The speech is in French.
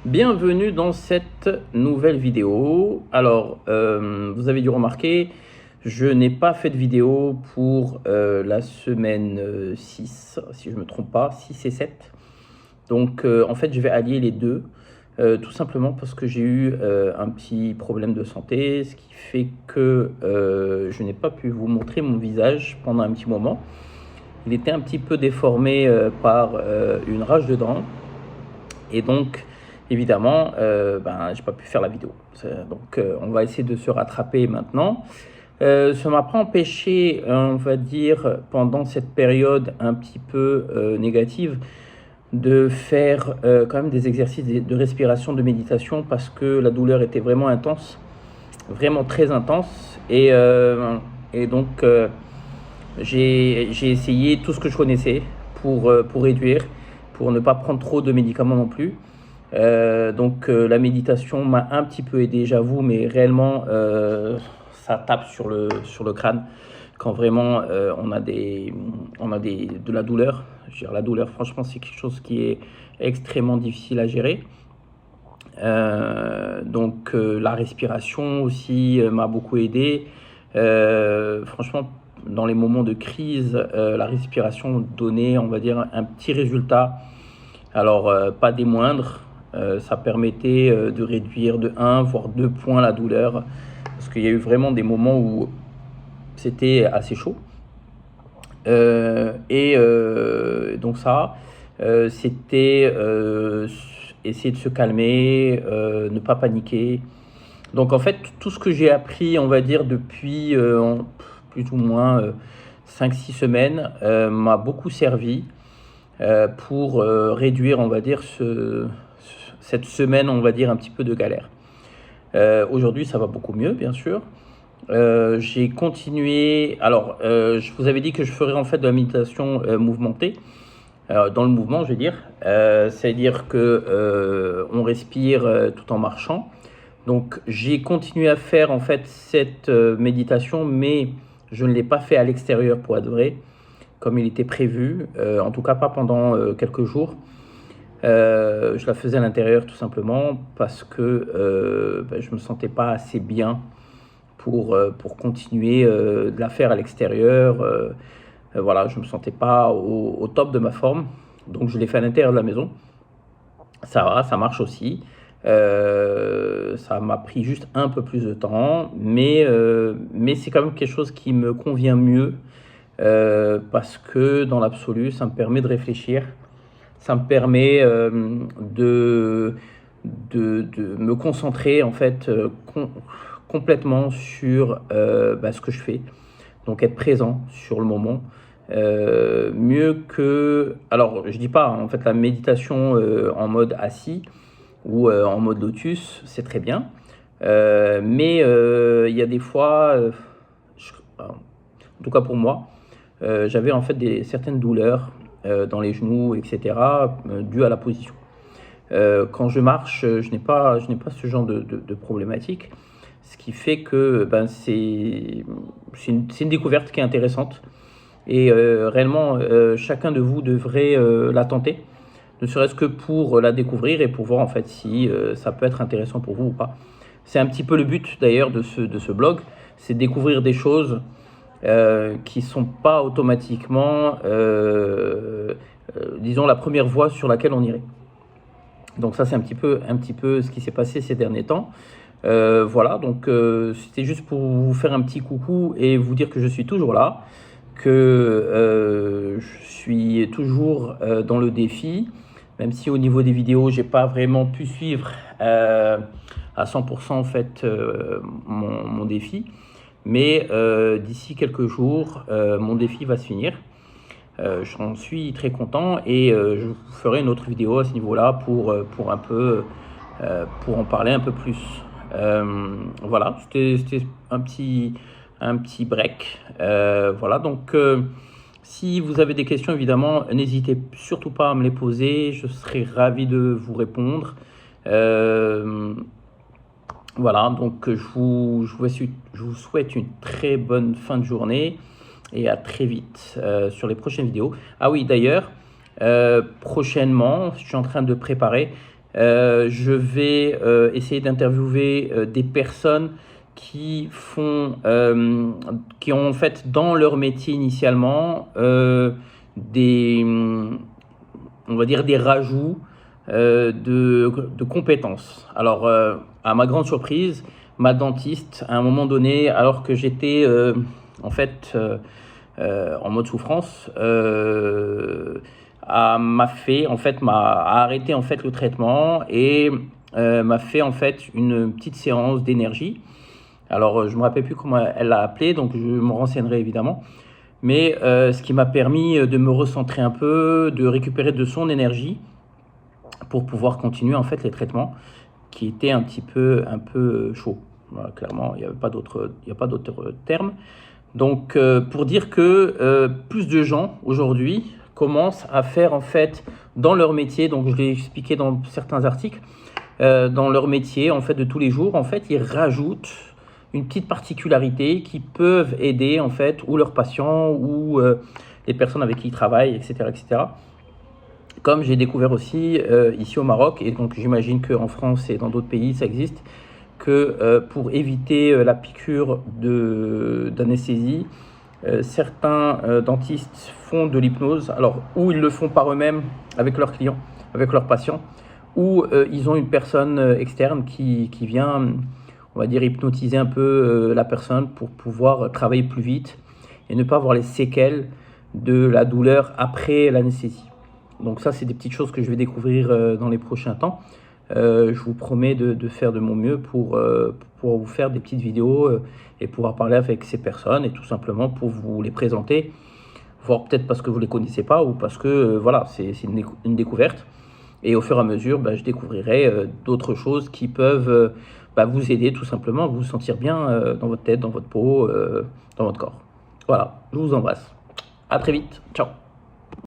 Bienvenue dans cette nouvelle vidéo. Alors, vous avez dû remarquer, je n'ai pas fait de vidéo pour la semaine 6, si je ne me trompe pas, 6 et 7. Donc, en fait, je vais allier les deux, tout simplement parce que j'ai eu un petit problème de santé, ce qui fait que je n'ai pas pu vous montrer mon visage pendant un petit moment. Il était un petit peu déformé par une rage de dents. Et donc, évidemment, j'ai pas pu faire la vidéo. Donc, on va essayer de se rattraper maintenant. Ça m'a pas empêché, on va dire, pendant cette période un petit peu négative, de faire quand même des exercices de respiration, de méditation, parce que la douleur était vraiment intense, vraiment très intense. Et donc, j'ai essayé tout ce que je connaissais pour réduire, pour ne pas prendre trop de médicaments non plus. La méditation m'a un petit peu aidé, j'avoue, mais réellement, ça tape sur le crâne quand vraiment de la douleur. Je veux dire, la douleur, franchement, c'est quelque chose qui est extrêmement difficile à gérer. La respiration aussi m'a beaucoup aidé. Franchement, dans les moments de crise, la respiration donnait, on va dire, un petit résultat. Alors, pas des moindres. Ça permettait de réduire de 1 voire 2 points la douleur, parce qu'il y a eu vraiment des moments où c'était assez chaud. C'était essayer de se calmer, ne pas paniquer. Donc en fait, tout ce que j'ai appris, on va dire, depuis plus ou moins 5-6 semaines, m'a beaucoup servi pour réduire, on va dire, cette semaine, on va dire, un petit peu de galère. Aujourd'hui, ça va beaucoup mieux, bien sûr. J'ai continué. Alors, je vous avais dit que je ferais en fait de la méditation mouvementée. Dans le mouvement, je vais dire. C'est-à-dire que on respire tout en marchant. Donc, j'ai continué à faire en fait cette méditation, mais je ne l'ai pas fait à l'extérieur pour être vrai, comme il était prévu. En tout cas, pas pendant quelques jours. Je la faisais à l'intérieur tout simplement parce que je me sentais pas assez bien pour continuer de la faire à l'extérieur. Voilà, je me sentais pas au top de ma forme, donc je l'ai fait à l'intérieur de la maison. Ça va, ça marche aussi. Ça m'a pris juste un peu plus de temps, mais c'est quand même quelque chose qui me convient mieux parce que dans l'absolu, ça me permet de réfléchir. Ça me permet de me concentrer en fait complètement sur ce que je fais. Donc être présent sur le moment. Mieux que... Alors je dis pas, en fait la méditation en mode assis ou en mode lotus, c'est très bien. Mais il y a des fois, en tout cas pour moi, j'avais en fait certaines douleurs dans les genoux, etc., dues à la position. Quand je marche, je n'ai pas ce genre de problématique, ce qui fait que c'est une découverte qui est intéressante. Et réellement, chacun de vous devrait la tenter, ne serait-ce que pour la découvrir et pour voir en fait si ça peut être intéressant pour vous ou pas. C'est un petit peu le but d'ailleurs de ce blog, c'est découvrir des choses qui ne sont pas automatiquement, disons, la première voie sur laquelle on irait. Donc ça, c'est un petit peu ce qui s'est passé ces derniers temps. Voilà, donc c'était juste pour vous faire un petit coucou et vous dire que je suis toujours là, que je suis toujours dans le défi, même si au niveau des vidéos, j'ai pas vraiment pu suivre à 100% en fait mon défi. Mais d'ici quelques jours, mon défi va se finir. J'en suis très content et je vous ferai une autre vidéo à ce niveau-là pour en parler un peu plus. Voilà, c'était un petit break. Voilà, donc si vous avez des questions, évidemment, n'hésitez surtout pas à me les poser. Je serai ravi de vous répondre. Voilà, donc je vous souhaite une très bonne fin de journée et à très vite sur les prochaines vidéos. Ah oui, d'ailleurs, prochainement, je suis en train de préparer Je vais essayer d'interviewer des personnes qui ont en fait dans leur métier initialement des, on va dire des rajouts de compétences. Alors, à ma grande surprise, ma dentiste, à un moment donné, alors que j'étais en fait en mode souffrance, m'a arrêté en fait le traitement et m'a fait en fait une petite séance d'énergie. Alors, je me rappelle plus comment elle l'a appelé, donc je me renseignerai évidemment. Mais ce qui m'a permis de me recentrer un peu, de récupérer de son énergie pour pouvoir continuer en fait les traitements qui étaient un peu chauds. Voilà, clairement, il n'y a pas d'autre terme. Donc, pour dire que plus de gens aujourd'hui commencent à faire en fait dans leur métier, donc je l'ai expliqué dans certains articles, dans leur métier en fait de tous les jours, en fait, ils rajoutent une petite particularité qui peuvent aider en fait ou leurs patients ou les personnes avec qui ils travaillent, etc., etc. Comme j'ai découvert aussi ici au Maroc, et donc j'imagine qu'en France et dans d'autres pays ça existe, que pour éviter la piqûre d'anesthésie, certains dentistes font de l'hypnose, alors ou ils le font par eux-mêmes avec leurs clients, avec leurs patients, ou ils ont une personne externe qui vient, on va dire, hypnotiser un peu la personne pour pouvoir travailler plus vite et ne pas avoir les séquelles de la douleur après l'anesthésie. Donc ça, c'est des petites choses que je vais découvrir dans les prochains temps. Je vous promets de faire de mon mieux pour vous faire des petites vidéos et pouvoir parler avec ces personnes et tout simplement pour vous les présenter, voire peut-être parce que vous ne les connaissez pas ou parce que voilà, c'est une découverte. Et au fur et à mesure, je découvrirai d'autres choses qui peuvent vous aider tout simplement à vous sentir bien dans votre tête, dans votre peau, dans votre corps. Voilà, je vous embrasse. À très vite. Ciao.